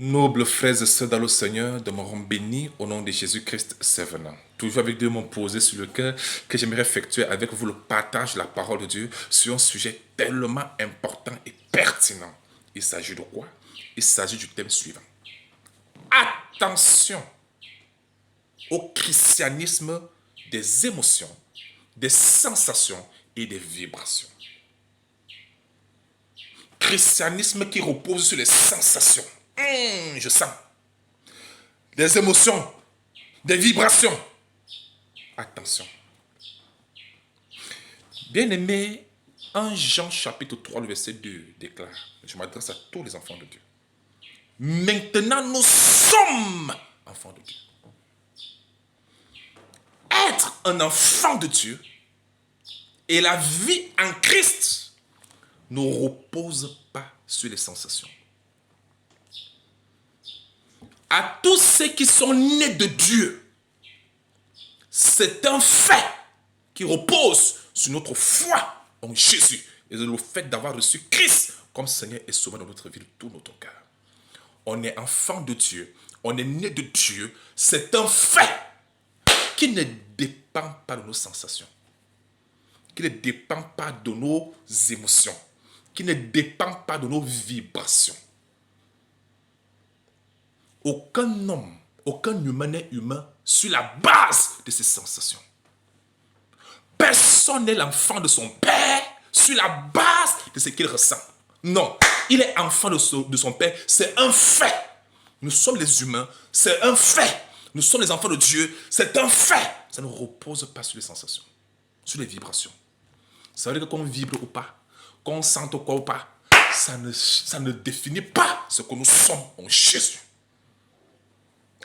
Nobles frères et sœurs dans le Seigneur, demeurons bénis au nom de Jésus-Christ, c'est venant. Toujours avec Dieu m'ont posé sur le cœur que j'aimerais effectuer avec vous le partage de la parole de Dieu sur un sujet tellement important et pertinent. Il s'agit de quoi? Il s'agit du thème suivant. Attention au christianisme des émotions, des sensations et des vibrations. Christianisme qui repose sur les sensations. Je sens. Des émotions, des vibrations. Attention. Bien-aimé, 1 Jean chapitre 3, le verset 2 déclare, je m'adresse à tous les enfants de Dieu. Maintenant, nous sommes enfants de Dieu. Être un enfant de Dieu et la vie en Christ ne repose pas sur les sensations. À tous ceux qui sont nés de Dieu, c'est un fait qui repose sur notre foi en Jésus et le fait d'avoir reçu Christ comme Seigneur et Sauveur dans notre vie de tout notre cœur. On est enfant de Dieu, on est né de Dieu, c'est un fait qui ne dépend pas de nos sensations, qui ne dépend pas de nos émotions, qui ne dépend pas de nos vibrations. Aucun homme, aucun humain n'est humain sur la base de ses sensations. Personne n'est l'enfant de son père sur la base de ce qu'il ressent. Non, il est enfant de son père, c'est un fait. Nous sommes les humains, c'est un fait. Nous sommes les enfants de Dieu, c'est un fait. Ça ne repose pas sur les sensations, sur les vibrations. Ça veut dire qu'on vibre ou pas, qu'on sente quoi ou pas, ça ne définit pas ce que nous sommes en Jésus.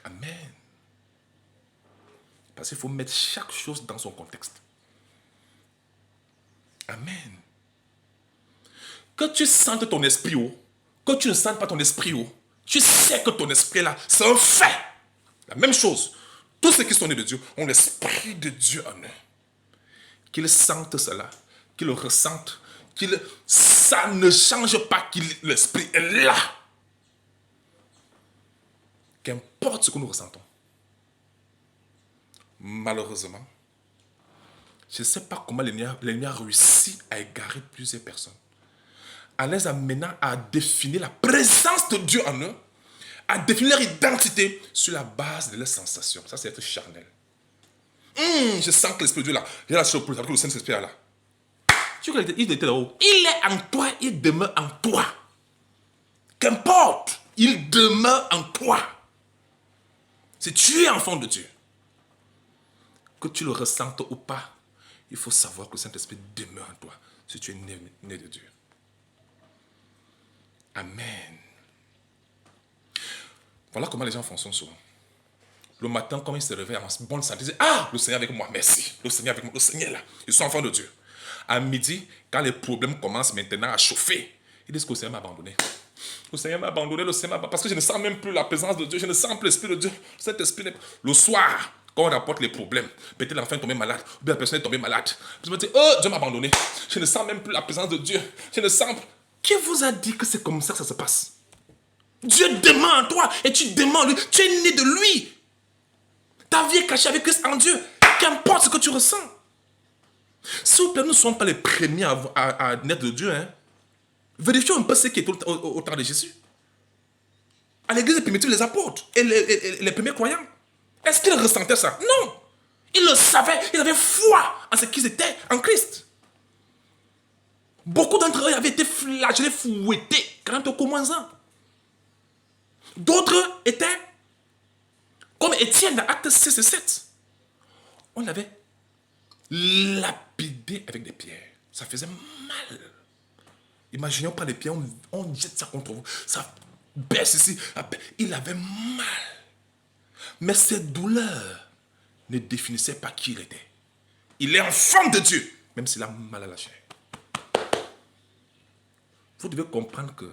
Amen. Parce qu'il faut mettre chaque chose dans son contexte. Amen. Que tu sentes ton esprit haut, que tu ne sentes pas ton esprit haut, tu sais que ton esprit est là, c'est un fait. La même chose. Tous ceux qui sont nés de Dieu ont l'esprit de Dieu en eux. Qu'ils sentent cela, qu'ils le ressentent, ça ne change pas que l'esprit est là. Qu'importe ce que nous ressentons. Malheureusement, je ne sais pas comment l'ennemi a réussi à égarer plusieurs personnes. En les amenant à définir la présence de Dieu en eux, à définir leur identité sur la base de leurs sensations. Ça, c'est être charnel. Je sens que l'Esprit de Dieu là, il est là sur le pouls, le Saint-Esprit là. Tu vois qu'il était là-haut. Il est en toi, il demeure en toi. Qu'importe, il demeure en toi. Si tu es enfant de Dieu, que tu le ressentes ou pas, il faut savoir que le Saint-Esprit demeure en toi, si tu es né de Dieu. Amen. Voilà comment les gens fonctionnent souvent. Le matin, quand ils se réveillent en bonne santé, ils disent, ah, le Seigneur avec moi, merci. Le Seigneur avec moi, le Seigneur est là. Ils sont enfants de Dieu. À midi, quand les problèmes commencent maintenant à chauffer, ils disent que le Seigneur m'a abandonné. Le Seigneur m'a abandonné, le Seigneur m'a abandonné, parce que je ne sens même plus la présence de Dieu, je ne sens plus l'Esprit de Dieu. Cet esprit, le soir, quand on rapporte les problèmes, peut-être l'enfant est tombé malade, ou bien la personne est tombée malade. Je me dis, oh, Dieu m'a abandonné. Je ne sens même plus la présence de Dieu. Je ne sens plus. Qui vous a dit que c'est comme ça que ça se passe? Dieu demande en toi et tu demandes lui. Tu es né de lui. Ta vie est cachée avec Christ en Dieu. Qu'importe ce que tu ressens. S'il vous plaît, nous ne sommes pas les premiers à naître de Dieu. Vérifions un peu ce qui est au temps de Jésus. À l'église primitive, les apôtres et les premiers croyants. Est-ce qu'ils ressentaient ça? Non. Ils le savaient. Ils avaient foi en ce qu'ils étaient en Christ. Beaucoup d'entre eux avaient été flagellés, fouettés quand au commençant. D'autres étaient comme Étienne dans Actes 6 et 7. On l'avait lapidé avec des pierres. Ça faisait mal. Imaginons pas les pierres, on jette ça contre vous. Ça baisse ici. Il avait mal. Mais cette douleur ne définissait pas qui il était. Il est enfant de Dieu, même s'il a mal à la chair. Vous devez comprendre que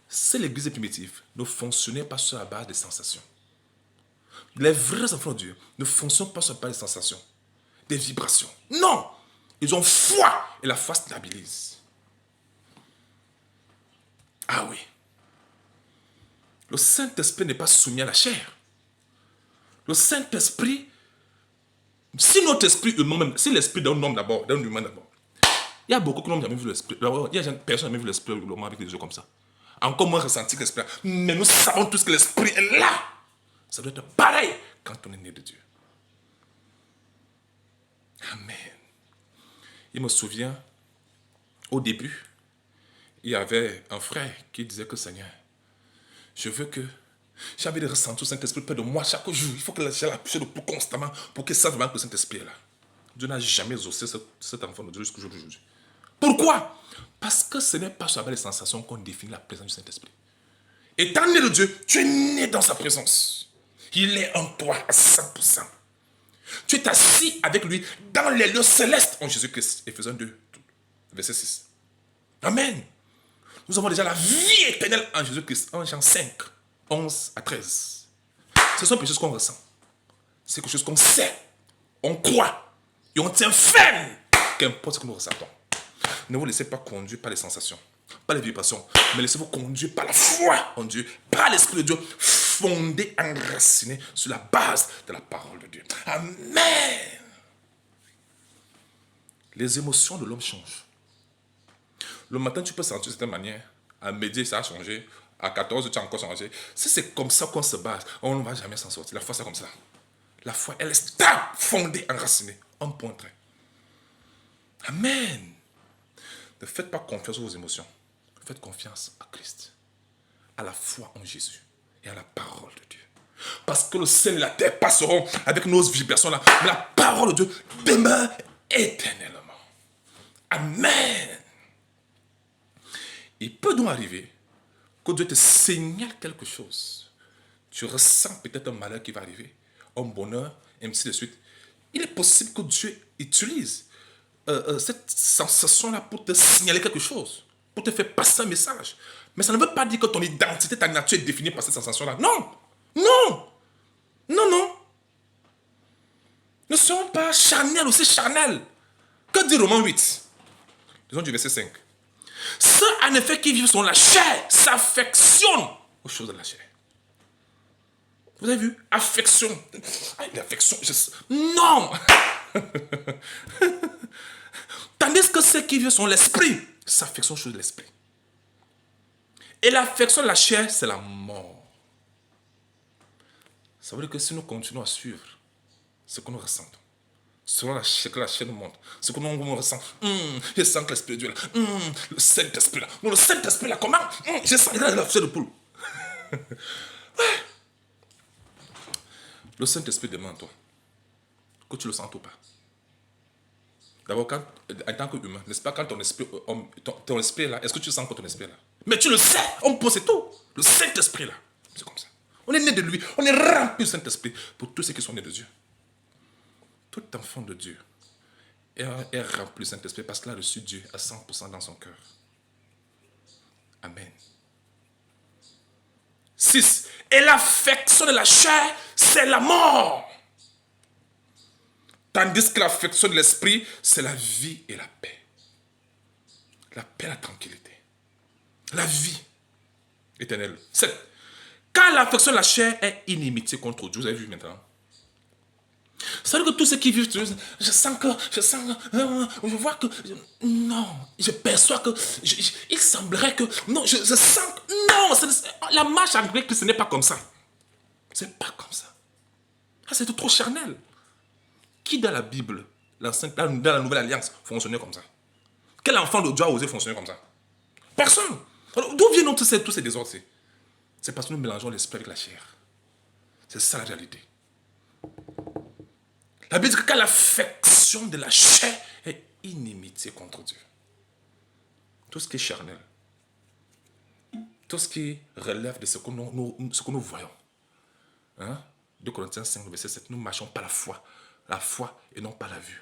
si l'église primitive ne fonctionnait pas sur la base des sensations, les vrais enfants de Dieu ne fonctionnent pas sur la base des sensations, des vibrations. Non! Ils ont foi et la foi stabilise. Ah oui. Le Saint-Esprit n'est pas soumis à la chair. Le Saint-Esprit, si notre esprit humain, si l'esprit d'un homme d'abord, d'un humain d'abord, il y a beaucoup qui n'ont jamais vu l'esprit. Il y a personne qui n'a jamais vu l'esprit humain avec des yeux comme ça. Encore moins ressenti que l'esprit. Mais nous savons tous que l'esprit est là. Ça doit être pareil quand on est né de Dieu. Amen. Il me souvient, au début, il y avait un frère qui disait que Seigneur, je veux que j'avais de ressentir le Saint-Esprit près de moi chaque jour. Il faut que j'ai la poussée de plus constamment pour qu'il sache vraiment que le Saint-Esprit est là. Dieu n'a jamais osé cet enfant de Dieu jusqu'au jour d'aujourd'hui. Pourquoi? Parce que ce n'est pas sur les sensations qu'on définit la présence du Saint-Esprit. Étant né de Dieu, tu es né dans sa présence. Il est en toi à 100%. Tu es assis avec lui dans les lieux célestes en Jésus-Christ. Éphésiens 2, verset 6. Amen. Nous avons déjà la vie éternelle en Jésus-Christ. En Jean 5, 11 à 13. Ce sont des choses qu'on ressent. C'est quelque chose qu'on sait. On croit. Et on tient ferme. Qu'importe ce que nous ressentons. Ne vous laissez pas conduire par les sensations, pas les vibrations, mais laissez-vous conduire par la foi en Dieu, par l'Esprit de Dieu, fondé, enraciné sur la base de la parole de Dieu. Amen. Les émotions de l'homme changent. Le matin, tu peux sentir de cette manière. À midi, ça a changé. À 14, tu as encore changé. Si c'est comme ça qu'on se base, on ne va jamais s'en sortir. La foi, c'est comme ça. La foi, elle est stable, fondée, enracinée. Un point trait. Amen. Ne faites pas confiance aux vos émotions. Faites confiance à Christ, à la foi en Jésus et à la parole de Dieu. Parce que le ciel et la terre passeront avec nos vibrations là, mais la parole de Dieu demeure éternellement. Amen. Il peut donc arriver que Dieu te signale quelque chose. Tu ressens peut-être un malheur qui va arriver, un bonheur, et ainsi de suite. Il est possible que Dieu utilise cette sensation-là pour te signaler quelque chose, pour te faire passer un message. Mais ça ne veut pas dire que ton identité, ta nature est définie par cette sensation-là. Non, non, non, non. Ne soyons pas charnels, aussi charnels. Que dit Romains 8, disons du verset 5. Ceux en effet qui vivent selon la chair s'affectionnent aux choses de la chair. Vous avez vu? Affection. Ah, l'affection. Non. Tandis que ceux qui vivent selon l'esprit s'affectionnent aux choses de l'esprit. Et l'affection de la chair, c'est la mort. Ça veut dire que si nous continuons à suivre ce que nous ressentons, selon ce que la chair nous montre, ce que nous ressentons, je sens que l'esprit de Dieu là, le Saint-Esprit là, le Saint-Esprit là, comment je sens, il a la chair de poule. Ouais. Le Saint-Esprit demande à toi que tu le sens ou pas. D'abord, en tant qu'humain, n'est-ce pas, quand ton esprit est là, est-ce que tu sens que ton esprit est là? Mais tu le sais, on pose tout. Le Saint-Esprit là, c'est comme ça. On est né de lui, on est rempli du Saint-Esprit pour tous ceux qui sont nés de Dieu. Tout enfant de Dieu est rempli du Saint-Esprit parce qu'il a reçu Dieu à 100% dans son cœur. Amen. 6. Et l'affection de la chair, c'est la mort. Tandis que l'affection de l'esprit, c'est la vie et la paix. La paix et la tranquillité. La vie éternelle. 7. Car l'affection de la chair est inimitié contre Dieu. Vous avez vu maintenant? Ça veut dire que tous ceux qui vivent, je sens que, je vois que, non, je perçois que, il semblerait que, non, je sens que, non, la marche avec Christ, ce n'est pas comme ça. C'est pas comme ça. Ah, c'est trop charnel. Qui dans la Bible, dans la Nouvelle Alliance, fonctionnait comme ça? Quel enfant de Dieu a osé fonctionner comme ça? Personne. Alors, d'où viennent tous ces désordres? C'est parce que nous mélangeons l'esprit avec la chair. C'est ça la réalité. La Bible dit que l'affection de la chair est inimitié contre Dieu. Tout ce qui est charnel, tout ce qui relève de ce que nous voyons. 2 Corinthiens 5, verset 7, nous marchons par la foi et non par la vue.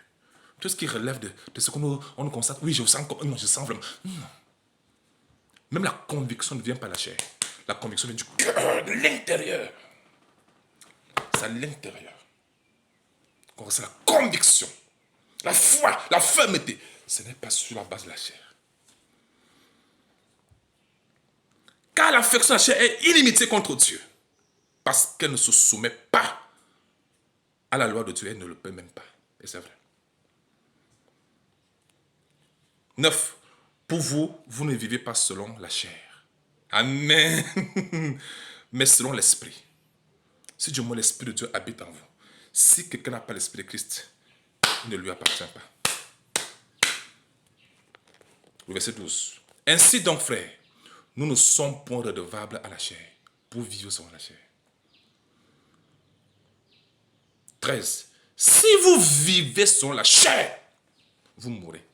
Tout ce qui relève de ce que nous constate, oui, je sens vraiment. Non. Même la conviction ne vient pas de la chair. La conviction vient du cœur, de l'intérieur. C'est à l'intérieur qu'on ressent la conviction, la foi, la fermeté. Ce n'est pas sur la base de la chair. Car l'affection de la chair est illimitée contre Dieu. Parce qu'elle ne se soumet pas à la loi de Dieu, elle ne le peut même pas. Et c'est vrai. 9. Pour vous, vous ne vivez pas selon la chair. Amen. Mais selon l'esprit. Si du moins l'esprit de Dieu habite en vous. Si quelqu'un n'a pas l'esprit de Christ, il ne lui appartient pas. Le verset 12. Ainsi donc, frères, nous ne sommes point redevables à la chair, pour vivre selon la chair. 13. Si vous vivez selon la chair, vous mourrez.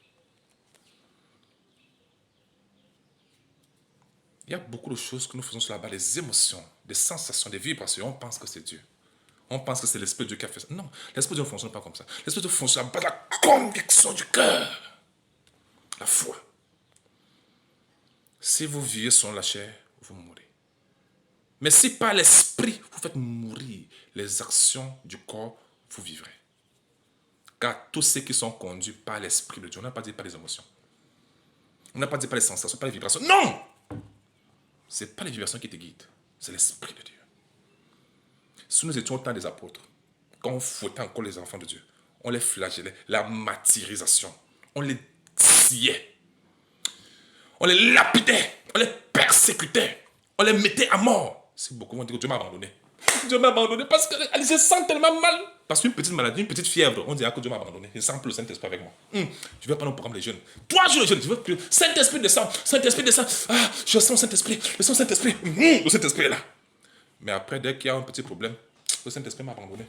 Il y a beaucoup de choses que nous faisons sur la base des émotions, des sensations, des vibrations. On pense que c'est Dieu. On pense que c'est l'Esprit de Dieu qui a fait ça. Non, l'Esprit de Dieu ne fonctionne pas comme ça. L'Esprit de Dieu fonctionne à base de la conviction du cœur. La foi. Si vous vivez selon la chair, vous mourrez. Mais si par l'Esprit, vous faites mourir les actions du corps, vous vivrez. Car tous ceux qui sont conduits par l'Esprit de Dieu, on n'a pas dit par les émotions. On n'a pas dit par les sensations, par les vibrations. Non! Ce n'est pas les vibrations qui te guident, c'est l'Esprit de Dieu. Si nous étions au temps des apôtres, quand on fouettait encore les enfants de Dieu, on les flagellait, la martyrisation, on les sciait, on les lapidait, on les persécutait, on les mettait à mort. Si beaucoup vont dire que Dieu m'a abandonné. Dieu m'a abandonné parce que je sens tellement mal. Parce qu'une petite maladie, une petite fièvre, on dira que Dieu m'a abandonné. Je ne sens plus le Saint-Esprit avec moi. Je ne vais pas nous programme les jeunes. Toi, je jeune, je veux plus. Saint-Esprit descend, Saint-Esprit descend. Ah, je sens Saint-Esprit, je sens Saint-Esprit. Le Saint-Esprit est là. Mais après, dès qu'il y a un petit problème, le Saint-Esprit m'a abandonné.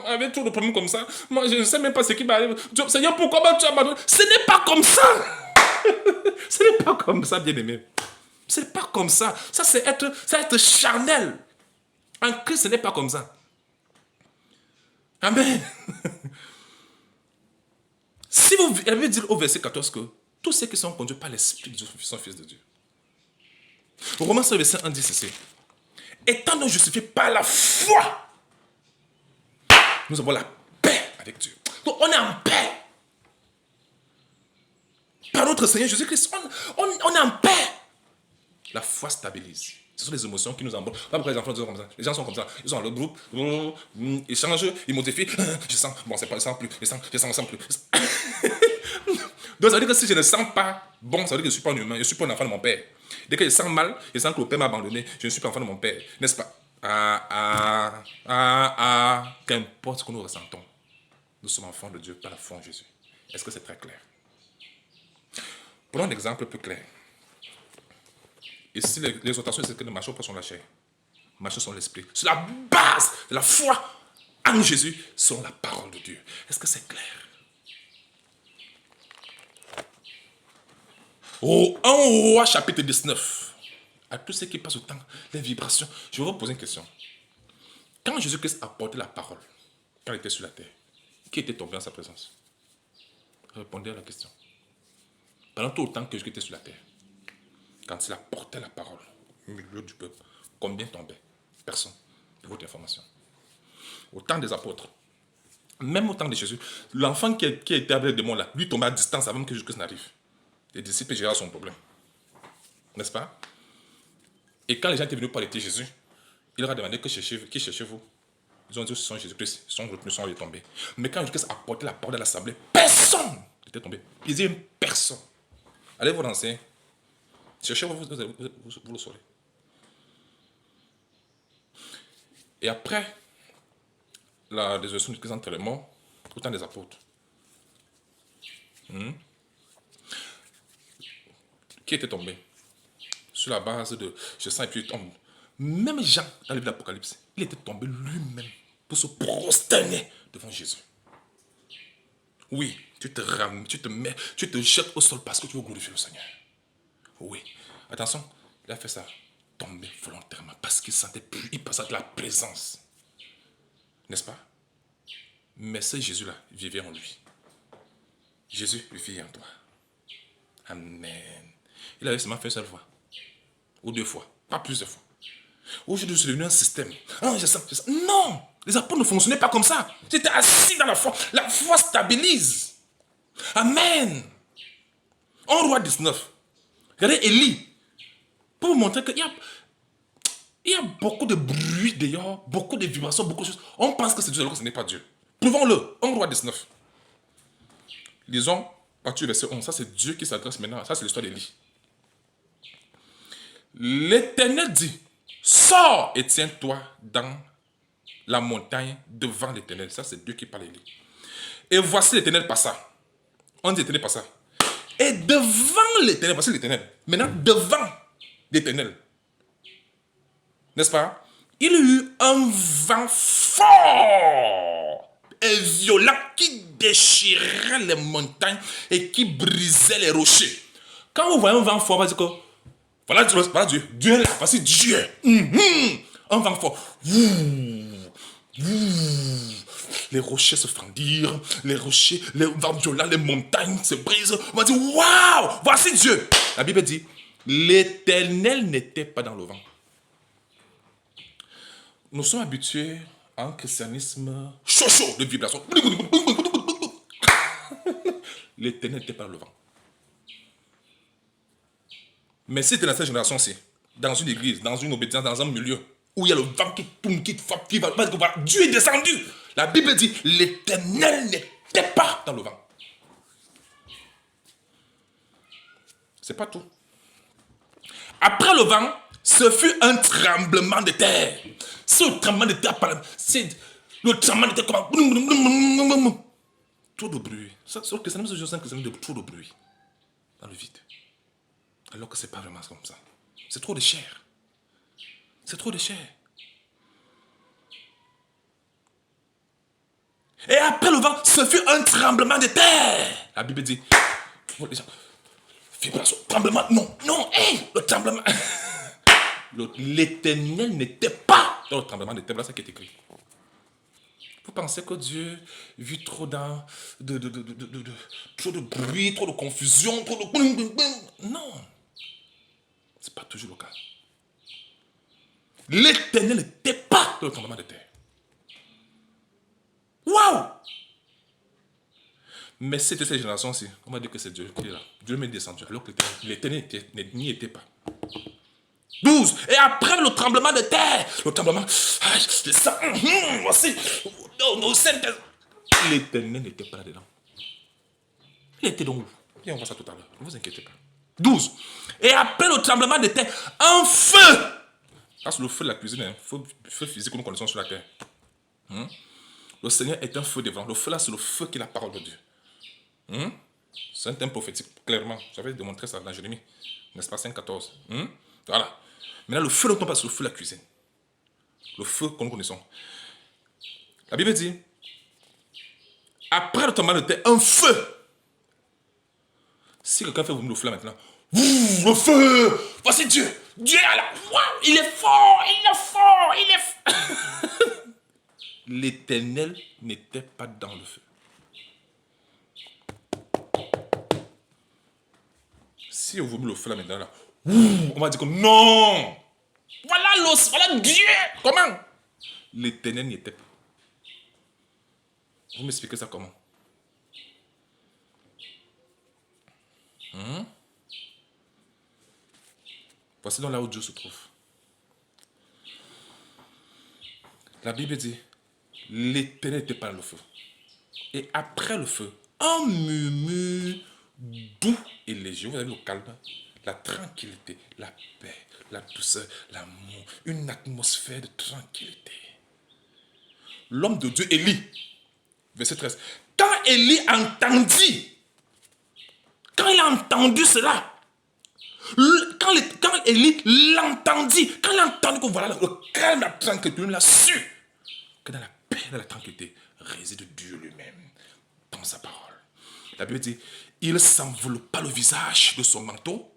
Avec tout le problème comme ça, moi je ne sais même pas ce qui m'arrive. Seigneur, pourquoi tu m'as abandonné? Ce n'est pas comme ça. Ce n'est pas comme ça, bien-aimé. Ce n'est pas comme ça. Ça, c'est être charnel. En Christ, ce n'est pas comme ça. Amen. Si vous, elle veut dire au verset 14 que tous ceux qui sont conduits par l'Esprit de Dieu sont fils de Dieu. Romains verset 1 dit ceci. Étant donc justifiés par la foi, nous avons la paix avec Dieu. Donc on est en paix. Par notre Seigneur Jésus-Christ, on est en paix. La foi stabilise. Ce sont les émotions qui nous embrouillent. Pourquoi les enfants sont comme ça? Les gens sont comme ça. Ils sont dans le groupe, ils changent, ils modifient. Je sens, bon, c'est pas, je sens plus. Je sens plus. Donc ça veut dire que si je ne sens pas bon, ça veut dire que je ne suis pas un humain, je ne suis pas un enfant de mon père. Dès que je sens mal, je sens que le père m'a abandonné, je ne suis pas enfant de mon père. N'est-ce pas? Qu'importe ce que nous ressentons, nous sommes enfants de Dieu par la foi en Jésus. Est-ce que c'est très clair? Prenons un exemple plus clair. Ici, l'exhortation, c'est que ne marchons pas sur la chair, marchons sur l'esprit. Sur la base de la foi en Jésus, sur la parole de Dieu. Est-ce que c'est clair? Au 1 Roi chapitre 19, à tous ceux qui passent au temps, les vibrations, je vais vous poser une question. Quand Jésus-Christ a porté la parole, quand il était sur la terre, qui était tombé en sa présence? Répondez à la question. Pendant tout le temps que Jésus était sur la terre, quand il a porté la parole au milieu du peuple, combien tombaient? Personne. Pour votre information. Au temps des apôtres, même au temps de Jésus, l'enfant qui était avec le démon là, lui tombait à distance avant que Jésus-Christ n'arrive. Les disciples géraient son problème. N'est-ce pas? Et quand les gens étaient venus pour arrêter Jésus, il leur a demandé qui cherchez-vous? Ils ont dit ce sont Jésus-Christ, ils sont retenus, ils sont tombés. Mais quand Jésus-Christ a porté la parole à l'assemblée, personne n'était tombé. Il disait personne. Allez vous renseigner. Cherchez-vous, vous le saurez. Et après la résurrection du Christ entre les morts, au temps des apôtres, qui était tombé? Sur la base de je sens et puis il tombe. Même Jean, dans le livre de l'Apocalypse, il était tombé lui-même pour se prosterner devant Jésus. Oui, tu te jettes au sol parce que tu veux glorifier le Seigneur. Oui, attention, il a fait ça, tombé volontairement parce qu'il sentait plus, il passait de la présence. N'est-ce pas? Mais ce Jésus-là vivait en lui. Jésus vivait en toi. Amen. Il avait seulement fait une seule fois. Ou 2 fois, pas plusieurs fois. Aujourd'hui, c'est devenu un système. Ah, je sens. Non! Les apôtres ne fonctionnaient pas comme ça. J'étais assis dans la foi. La foi stabilise. Amen. 1 Roi 19. Regardez Élie. Pour vous montrer qu'il y a beaucoup de bruit dehors, beaucoup de vibrations, beaucoup de choses. On pense que c'est Dieu alors que ce n'est pas Dieu. Prouvons-le. 1 Roi 19. Lisons, partie du verset 11. Ça, c'est Dieu qui s'adresse maintenant. Ça, c'est l'histoire d'Élie. L'Éternel dit, sors et tiens-toi dans la montagne devant l'Éternel. Ça, c'est Dieu qui parle à Élie. Et voici l'Éternel passa. On dit l'Éternel passa. Et devant l'Éternel, voici l'Éternel. Maintenant, devant l'Éternel. N'est-ce pas? Il y a eu un vent fort et violent qui déchirait les montagnes et qui brisait les rochers. Quand vous voyez un vent fort, on va dire que voilà Dieu. Dieu est là, voici Dieu. Un vent fort. Les rochers se fendirent, les rochers, les vents violents, les montagnes se brisent. On va dire, waouh, voici Dieu. La Bible dit, l'Éternel n'était pas dans le vent. Nous sommes habitués à un christianisme chaud de vibration. L'Éternel n'était pas dans le vent. Mais si tu es dans cette génération-ci, dans une église, dans une obédience, dans un milieu où il y a le vent qui tourne, qui frappe, qui va, Dieu est descendu. La Bible dit, l'Éternel n'était pas dans le vent. C'est pas tout. Après le vent, ce fut un tremblement de terre. Ce tremblement de terre, c'est le tremblement de terre comment? Trop de bruit. C'est que c'est de trop de bruit dans le vide. Alors que c'est pas vraiment comme ça. C'est trop de chair. C'est trop de chair. Et après le vent, ce fut un tremblement de terre. La Bible dit, vibration, tremblement, non, le tremblement. L'Éternel n'était pas dans le tremblement de terre. Voilà ce qui est écrit. Vous pensez que Dieu vit trop trop de bruit, trop de confusion, trop de... Non. C'est pas toujours le cas. L'Éternel n'était pas dans le tremblement de terre. Waouh! Mais c'était cette génération-ci. On va dire que c'est Dieu qui est là. Dieu m'est descendu alors que l'Éternel n'y était pas. 12. Et après le tremblement de terre, le tremblement, c'est ça, voici, l'Éternel n'était pas là-dedans. Il était donc où? Et on voit ça tout à l'heure, ne vous inquiétez pas. 12. Et après le tremblement de terre, un feu. Ça, c'est le feu de la cuisine, hein. Feu physique que nous connaissons sur la terre. Le Seigneur est un feu devant. Le feu là, c'est le feu qui est la parole de Dieu. C'est un thème prophétique, clairement. J'avais démontré ça dans Jérémie, n'est-ce pas, 5,14. Voilà. Maintenant, le feu dont on parle, c'est le feu de la cuisine. Le feu que nous connaissons. La Bible dit, après le tremblement de terre, un feu. Si quelqu'un fait vomir le feu là maintenant, le feu, voici Dieu. Dieu est là. Wow, il est fort, il est fort. L'Éternel n'était pas dans le feu. Si on vomit le feu là maintenant, là, on va dire que non. Voilà Dieu. Comment? L'Éternel n'y était pas. Vous m'expliquez ça comment? Voici donc là où Dieu se trouve. La Bible dit, l'Éternel n'était pas dans le feu. Et après le feu, un murmure doux et léger. Vous avez le calme, la tranquillité, la paix, la douceur, l'amour, une atmosphère de tranquillité. L'homme de Dieu, Élie, verset 13. Quand Élie entendit, quand il a entendu cela, quand Élie l'entendit, quand il a entendu que voilà le calme, la tranquillité, il a su que dans la paix, dans la tranquillité, réside Dieu lui-même, dans sa parole. La Bible dit, il s'enveloppa le visage de son manteau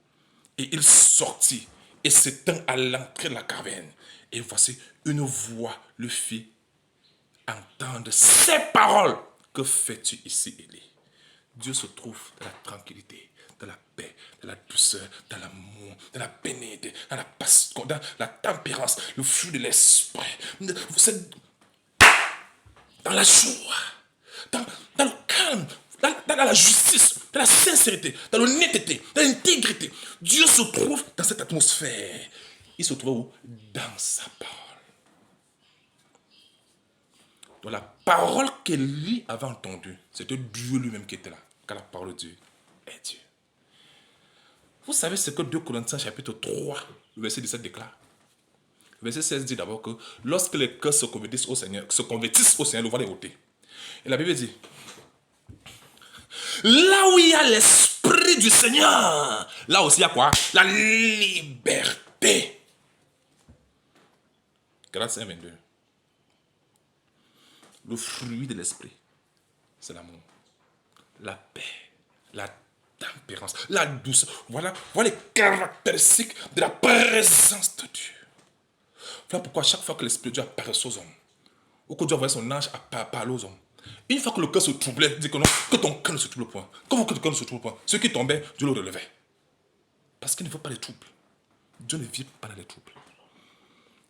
et il sortit et s'étend à l'entrée de la caverne. Et voici une voix le fit entendre ces paroles. Que fais-tu ici, Élie? Dieu se trouve dans la tranquillité, dans la paix, dans la douceur, dans l'amour, dans la bénédiction, dans la passion, dans la tempérance, le fruit de l'esprit, dans la joie, dans le calme, dans la justice, dans la sincérité, dans l'honnêteté, dans l'intégrité. Dieu se trouve dans cette atmosphère. l'atmosphère. Il se trouvait où? Dans sa parole. Donc la parole que lui avait entendue, c'était Dieu lui-même qui était là. Car la parole de Dieu est Dieu. Vous savez ce que 2 Corinthiens chapitre 3, le verset 17 déclare? Le verset 16 dit d'abord que lorsque les cœurs se convertissent au Seigneur, le voile est ôté. Et la Bible dit, là où il y a l'Esprit du Seigneur, là aussi il y a quoi? La liberté. Galates 1, 22. Le fruit de l'Esprit, c'est l'amour, la paix, la tempérance, la douceur. Voilà les caractéristiques de la présence de Dieu. Voilà pourquoi chaque fois que l'Esprit de Dieu apparaît aux hommes, ou que Dieu envoie son ange à parler aux hommes, une fois que le cœur se troublait, il dit que non, que ton cœur ne se trouble point. Comment que ton cœur ne se trouble point? Ceux qui tombaient, Dieu le relevait. Parce qu'il ne veut pas les troubles. Dieu ne vit pas dans les troubles.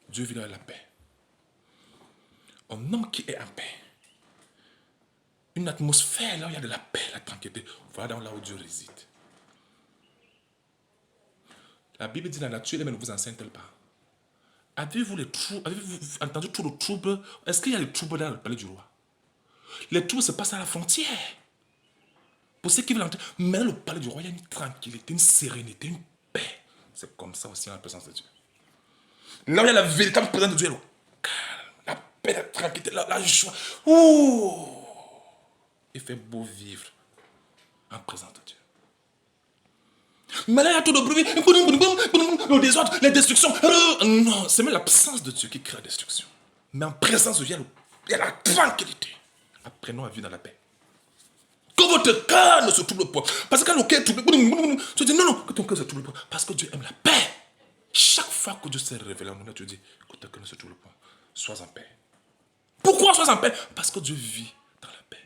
Dieu vit dans la paix. Un homme qui est en paix, une atmosphère là où il y a de la paix, la tranquillité, voilà là où Dieu réside. La Bible dit la nature elle-même ne vous enseigne-t-elle pas? Avez-vous entendu tout le trouble? Est-ce qu'il y a des troubles dans le palais du roi? Les troubles se passent à la frontière. Pour ceux qui veulent entrer, mais dans le palais du roi, il y a une tranquillité, une sérénité, une paix. C'est comme ça aussi dans la présence de Dieu. Là où il y a la véritable présence de Dieu, le calme, la paix, la tranquillité, la joie. Ouh! Il fait beau vivre en présence de Dieu. Mais là, il y a tout le bruit, le désordre, les destructions. Non, c'est même l'absence de Dieu qui crée la destruction. Mais en présence de Dieu, il y a la tranquillité. Apprenons à vivre dans la paix. Que votre cœur ne se trouble pas. Parce que quand le cœur est troublé, tu dis non, que ton cœur ne se trouble pas. Parce que Dieu aime la paix. Chaque fois que Dieu s'est révélé en nous, tu dis que ton cœur ne se trouble pas. Sois en paix. Pourquoi sois en paix? Parce que Dieu vit dans la paix.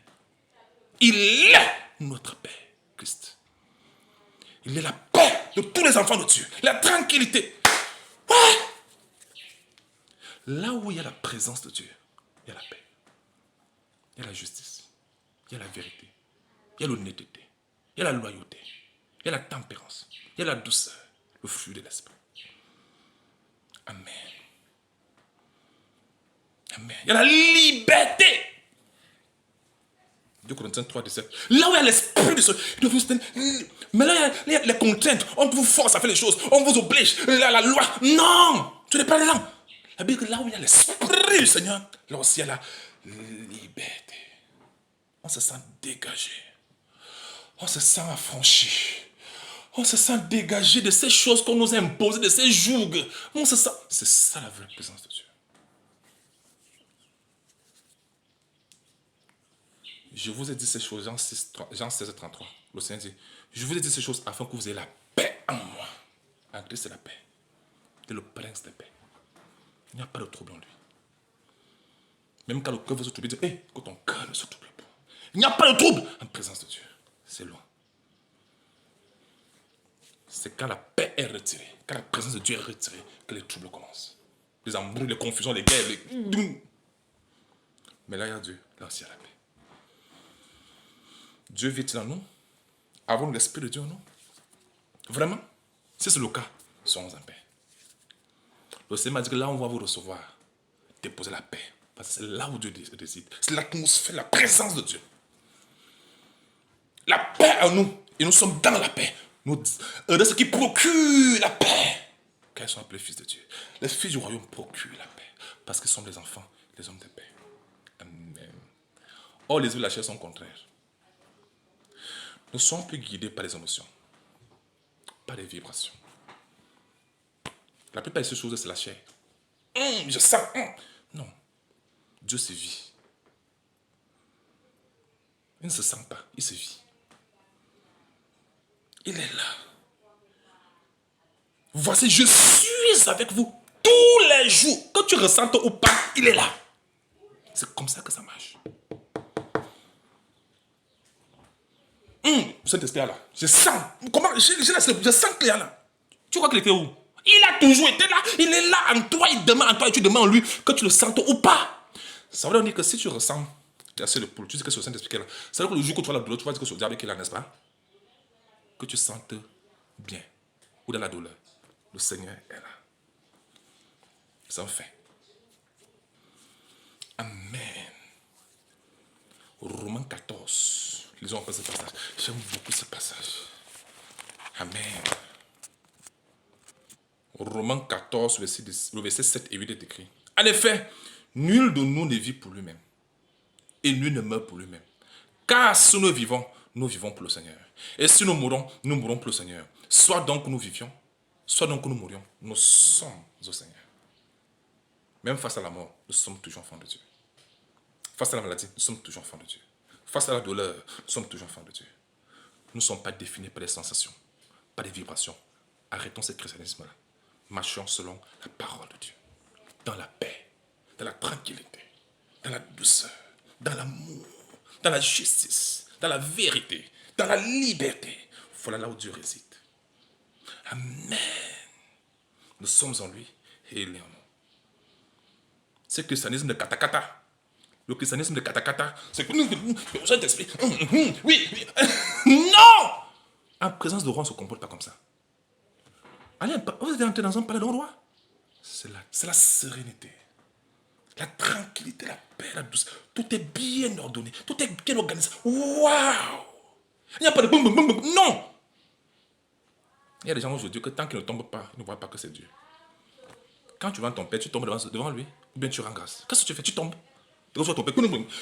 Il est notre paix, Christ. Il est la paix de tous les enfants de Dieu. La tranquillité. Ouais. Là où il y a la présence de Dieu, il y a la paix. Il y a la justice. Il y a la vérité. Il y a l'honnêteté. Il y a la loyauté. Il y a la tempérance. Il y a la douceur. Le fruit de l'esprit. Amen. Amen. Il y a la liberté. 2 Corinthiens 3, 17. Là où il y a l'esprit de ce... Mais là, il y a les contraintes. On vous force à faire les choses. On vous oblige. La loi. Non. Tu n'es pas là. La Bible dit là où il y a l'esprit du Seigneur, là aussi il y a la liberté. On se sent dégagé. On se sent affranchi. On se sent dégagé de ces choses qu'on nous a imposées, de ces jougs. On se sent... C'est ça la vraie présence de Dieu. Je vous ai dit ces choses, Jean 16, 33. Le Seigneur dit, je vous ai dit ces choses afin que vous ayez la paix en moi. En Christ, c'est la paix. C'est le prince de paix. Il n'y a pas de trouble en lui. Même quand le cœur veut se troubler, il dit, hey, que ton cœur ne se trouble pas. Il n'y a pas de trouble en présence de Dieu. C'est loin. C'est quand la paix est retirée, quand la présence de Dieu est retirée, que les troubles commencent. Les embrouilles, les confusions, les guerres, Mais là, il y a Dieu. Là aussi, il y a la paix. Dieu vit dans nous. Avons l'Esprit de Dieu en nous. Vraiment, si c'est le cas, soyons en paix. Le Seigneur m'a dit que là, on va vous recevoir. Déposer la paix. Parce que c'est là où Dieu réside. C'est l'atmosphère, la présence de Dieu. La paix en nous. Et nous sommes dans la paix. De ce qui procure la paix. Car ils sont appelés fils de Dieu. Les fils du royaume procurent la paix. Parce qu'ils sont les enfants, les hommes de paix. Amen. Or, les yeux de la chair sont contraires. Nous sommes plus guidés par les émotions. Par les vibrations. La plupart de ces choses, c'est la chair. Je sens. Non. Dieu se vit. Il ne se sent pas, il se vit. Il est là. Voici, je suis avec vous tous les jours. Que tu ressentes ou pas, il est là. C'est comme ça que ça marche. Cet esprit là, je sens. Comment je sens qu'il est là. Tu crois qu'il était où? Il a toujours été là. Il est là en toi. Il demande en toi et tu demandes en lui que tu le sentes ou pas. Ça veut dire que si tu ressens, tu as assez de poule, tu dis que c'est le Saint-Esprit qui est là. Ça veut dire que le jour que tu as la douleur, tu vas dire que c'est le diable qui est là, n'est-ce pas? Que tu sentes bien ou dans la douleur. Le Seigneur est là. C'est un fait. Amen. Romains 14. Lisons encore ce passage. J'aime beaucoup ce passage. Amen. Romains 14, le verset 7 et 8 est écrit. En effet, nul de nous ne vit pour lui-même. Et nul ne meurt pour lui-même. Car si nous vivons pour le Seigneur. Et si nous mourons pour le Seigneur. Soit donc nous vivions, soit donc nous mourions. Nous sommes au Seigneur. Même face à la mort, nous sommes toujours enfants de Dieu. Face à la maladie, nous sommes toujours enfants de Dieu. Face à la douleur, nous sommes toujours enfants de Dieu. Nous ne sommes pas définis par des sensations, par des vibrations. Arrêtons ce christianisme-là. Marchons selon la parole de Dieu. Dans la paix, dans la tranquillité, dans la douceur, dans l'amour, dans la justice, dans la vérité, dans la liberté. Voilà là où Dieu réside. Amen. Nous sommes en lui et il est en nous. C'est le christianisme de katakata. Le christianisme de katakata, c'est que je t'explique. Oui. Non! En présence de roi, on ne se comporte pas comme ça. Allez, vous êtes entré dans un palais de roi. C'est la sérénité, la tranquillité, la paix, la douceur. Tout est bien ordonné, tout est bien organisé. Waouh! Il n'y a pas de boum, boum, boum, boum. Non! Il y a des gens aujourd'hui que tant qu'ils ne tombent pas, ils ne voient pas que c'est Dieu. Quand tu vois ton père, tu tombes devant lui, ou bien tu rends grâce. Qu'est-ce que tu fais? Tu tombes. Quand tu vois ton père,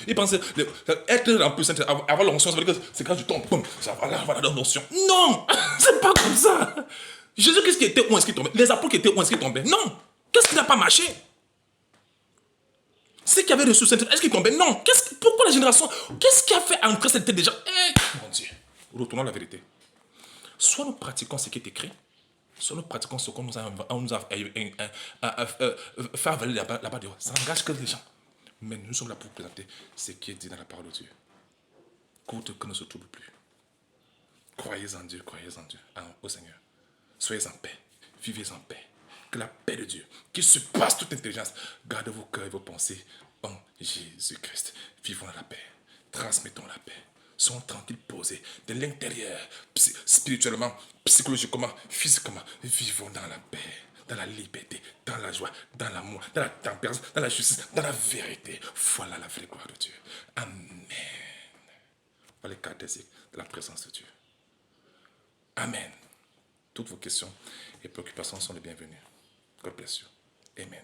il pense être en plus, avoir l'onction, ça veut dire que c'est quand tu tombes, boum, ça va là, voilà l'onction. Non! C'est pas comme ça! Jésus, qu'est-ce qui était où est-ce qu'il tombait? Les apôtres qui étaient où est-ce qu'ils tombaient? Non! Qu'est-ce qui n'a pas marché? Ceux qui avaient reçu cette est-ce qu'ils tombaient? Non! Pourquoi la génération? Qu'est-ce qui a fait entrer cette tête des gens? Mon Dieu! Retournons à la vérité. Soit nous pratiquons ce qui est écrit, soit nous pratiquons ce qu'on nous a fait avaler là-bas dehors. Ça n'engage que les gens. Mais nous sommes là pour présenter ce qui est dit dans la parole de Dieu. Que ne se trouble plus. Croyez en Dieu, au Seigneur. Soyez en paix, vivez en paix. Que la paix de Dieu, qui surpasse toute intelligence, garde vos cœurs et vos pensées en Jésus-Christ. Vivons la paix, transmettons la paix. Soyons tranquilles, posés, de l'intérieur, spirituellement, psychologiquement, physiquement. Vivons dans la paix, dans la liberté, dans la joie, dans l'amour, dans la tempérance, dans la justice, dans la vérité. Voilà la vraie gloire de Dieu. Amen. Voilà les caractéristiques de la présence de Dieu. Amen. Toutes vos questions et préoccupations sont les bienvenues. God bless you. Amen.